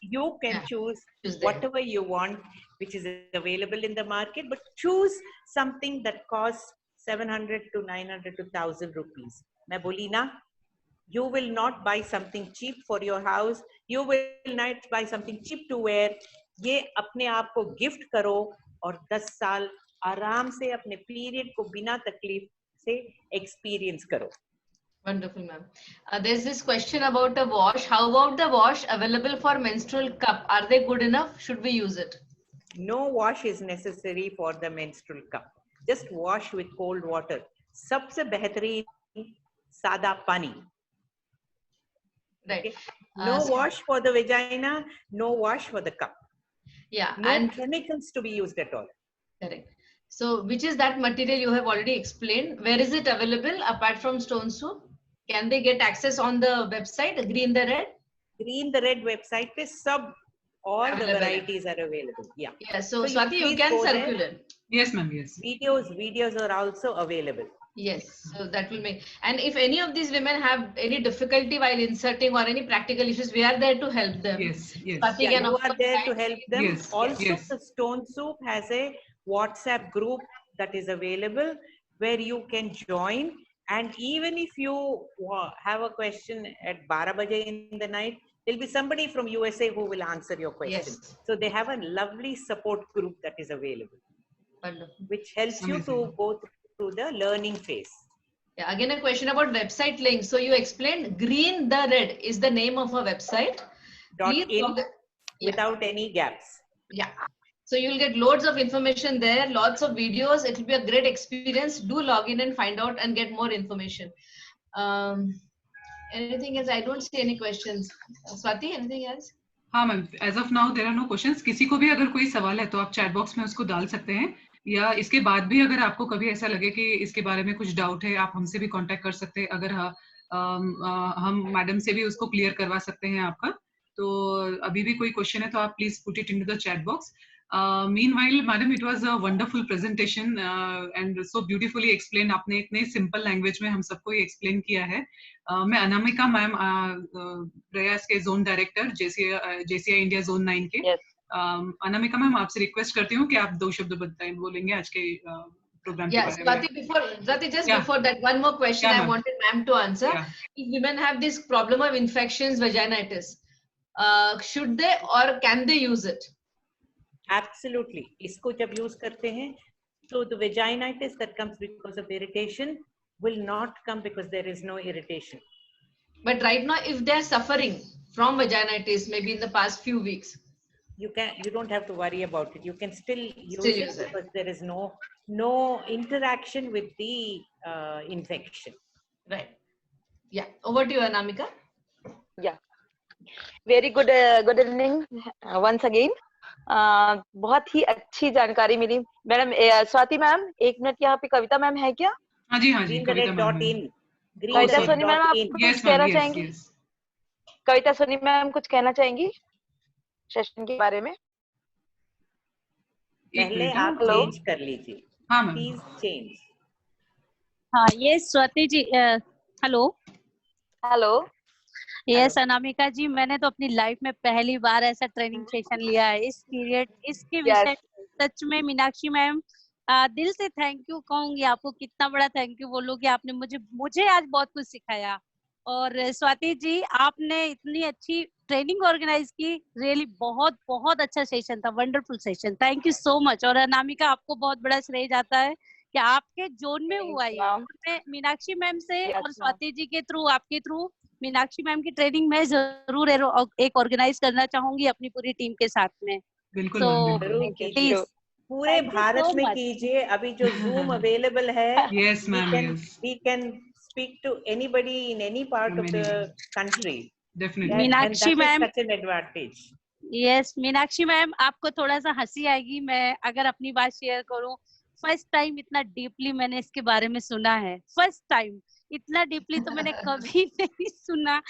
You can choose whatever you want, which is available in the market, but choose something that costs 700 to 900 to 1000 rupees. Main boli na, you will not buy something cheap for your house. You will not buy something cheap to wear. ये अपने आप को gift करो और 10 साल आराम से अपने पीरियड को बिना तकलीफ से एक्सपीरियंस करो. Wonderful, ma'am. There's this question about a wash. How about the wash available for menstrual cup? Are they good enough? Should we use it? No wash is necessary for the menstrual cup. Just wash with cold water. सबसे बेहतरीन सादा पानी. Right. Okay. No wash for the vagina, no wash for the cup. Yeah. No and chemicals to be used at all. Correct. So which is that material you have already explained? Where is it available apart from Stone Soup? Can they get access on the website, Green the Red? Green the Red website पे सब all the varieties are available. Yeah. Yeah. So Swati, you can circulate. Yes, ma'am. Yes. Videos are also available. Yes. So that will make. And if any of these women have any difficulty while inserting or any practical issues, we are there to help them. Yes. Yes. Yeah, you are there to help them. Yes. Also, yes. the Stone Soup has a WhatsApp group that is available where you can join. And even if you have a question at 12 baje in the night, there'll be somebody from USA who will answer your question. Yes. So they have a lovely support group that is available, which helps you to go through the learning phase. Yeah, again, a question about website links. So you explained Green the Red is the name of a website. .in without any gaps. Yeah. So you'll get loads of information there, lots of videos. It will be a great experience. Do log in and find out and get more information. Anything else? I don't see any questions. Swati, anything else? हाँ ma'am, as of now there are no questions. किसी को भी अगर कोई सवाल है तो आप चैट बॉक्स में उसको डाल सकते हैं, या इसके बाद भी अगर आपको कभी ऐसा लगे कि इसके बारे में कुछ डाउट है, आप हमसे भी कांटेक्ट कर सकते हैं. अगर हम मैडम से भी उसको क्लियर करवा सकते हैं आपका. तो अभी भी कोई क्वेश्चन है तो आप please put it into the chat box. Meanwhile, madam, it was a wonderful presentation and so beautifully explained. आपने इतने simple language में हम सबको ये explain किया है. मैं अनामिका मैम, प्रयास के zone director JCI India zone 9 के. अनामिका मैम, आपसे रिक्वेस्ट करती हूँ कि आप 2 शब्द बोलेंगे आज के program के बारे में. Swati, just before that, one more question I wanted ma'am to answer. If women have this problem of infections, vaginitis, should they or can they use it? Absolutely. इसको जब use करते हैं, so the vaginitis that comes because of irritation will not come because there is no irritation. But right now, if they are suffering from vaginitis, maybe in the past few weeks, you don't have to worry about it. You can still use it because there is no interaction with the infection. Right. Yeah. Over to you, Anamika. Yeah. Very good good evening once again. बहुत ही अच्छी जानकारी मिली madam. Swati ma'am, एक minute, यहाँ पे कविता ma'am है क्या? हाँ जी कविता मैम है। कविता सोनी मैम, आप कुछ यस कहना मैम, चाहेंगी? यस कविता सोनी मैम कुछ कहना चाहेंगी सेशन के बारे में? पहले आप Hello? चेंज कर लीजिए। हाँ मैम। Please change. हाँ ये Swati ji, hello. Hello. Yes Anamika जी, मैंने तो अपनी लाइफ में पहली बार ऐसा ट्रेनिंग सेशन लिया है इस पीरियड, इसके विषय सच में मीनाक्षी मैम दिल से थैंक यू कहूंगी आपको। कितना बड़ा थैंक यू बोलूंगी, आपने मुझे आज बहुत कुछ सिखाया। और स्वाति जी, आपने इतनी अच्छी ट्रेनिंग ऑर्गेनाइज की, रियली बहुत बहुत अच्छा सेशन था, wonderful session, thank you so much. और अनामिका, आपको बहुत बड़ा श्रेय जाता है कि आपके जोन में हुआ ये। मैं मीनाक्षी मैम से और स्वाति जी के थ्रू, आपके थ्रू मीनाक्षी मैम की ट्रेनिंग में जरूर एक ऑर्गेनाइज करना चाहूंगी अपनी पूरी टीम के साथ में। बिल्कुल जरूर कीजिए, पूरे भारत में कीजिए। अभी जो जूम अवेलेबल है, yes ma'am, yes we can speak to anybody in any part of the country. Definitely. Meenakshi ma'am, such an advantage. Yes Meenakshi ma'am, आपको थोड़ा सा हंसी आएगी, मैं अगर अपनी बात शेयर करूं, फर्स्ट टाइम इतना डीपली मैंने इसके बारे में सुना है। फर्स्ट टाइम इतना डीपली तो मैंने कभी नहीं सुना।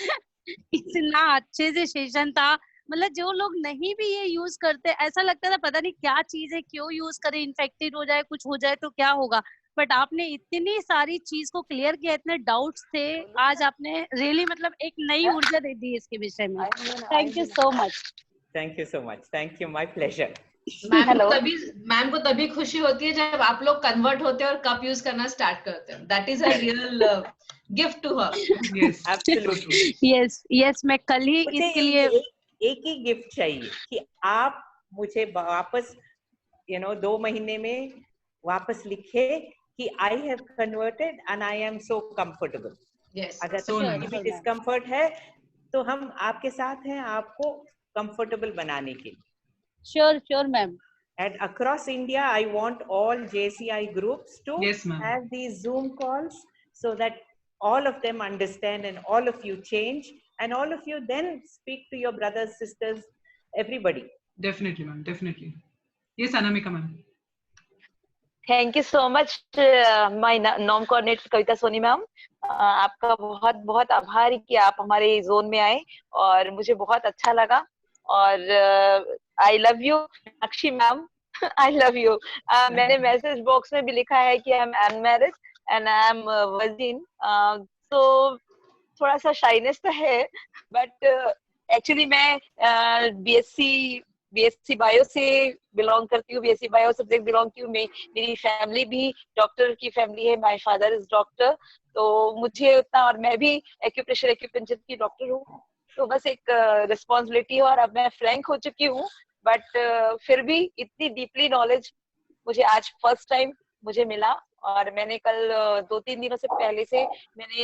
इतना अच्छे से सेशन था, मतलब जो लोग नहीं भी ये यूज करते, ऐसा लगता था पता नहीं क्या चीज है, क्यों यूज करें, इन्फेक्टेड हो जाए, कुछ हो जाए तो क्या होगा। बट आपने इतनी सारी चीज को क्लियर किया, इतने डाउट्स थे, आज आपने रियली मतलब एक नई ऊर्जा दे दी इसके विषय में। Thank you so much. Thank you so much. Thank you. My pleasure. Ma'am को तभी खुशी होती है जब आप लोग कन्वर्ट होते हैं और कप यूज करना स्टार्ट करते हैं। That is a real gift to her. Yes, absolutely. Yes मैं कल ही इसके लिए एक ही गिफ्ट चाहिए कि आप मुझे वापस 2 महीने में वापस लिखे कि I have converted and I am so comfortable. अगर कोई भी डिस्कम्फर्ट है तो हम आपके साथ हैं आपको कंफर्टेबल बनाने के लिए। Sure, ma'am. And across India, I want all JCI groups to Yes, ma'am. have these Zoom calls so that all of them understand and all of you change and all of you then speak to your brothers, sisters, everybody. Definitely, ma'am. Definitely. Yes, Anamika, ma'am. Thank you so much my NOM coordinator Kavita Soni ma'am. आपका बहुत बहुत आभार कि आप हमारे zone में आए और मुझे बहुत अच्छा लगा। और I love you Meenakshi ma'am, I love you. मैंने मैसेज बॉक्स में भी लिखा है कि I am unmarried and I am virgin, तो थोड़ा सा शाइनेस तो है, बट एक्चुअली मैं बीएससी बायो से बिलोंग करती हूँ, बीएससी बायो सब्जेक्ट बिलोंग की हूँ। मेरी फैमिली भी डॉक्टर की फैमिली है, माय फादर इज डॉक्टर, तो मुझे उतना, और मैं भी एक्यूप्रेशर की डॉक्टर हूँ, तो बस एक रिस्पॉन्सिबिलिटी है। और अब मैं फ्रैंक हो चुकी हूँ, बट फिर भी इतनी डीपली नॉलेज मुझे आज फर्स्ट टाइम मुझे मिला। और मैंने कल 2-3 दिनों से पहले से मैंने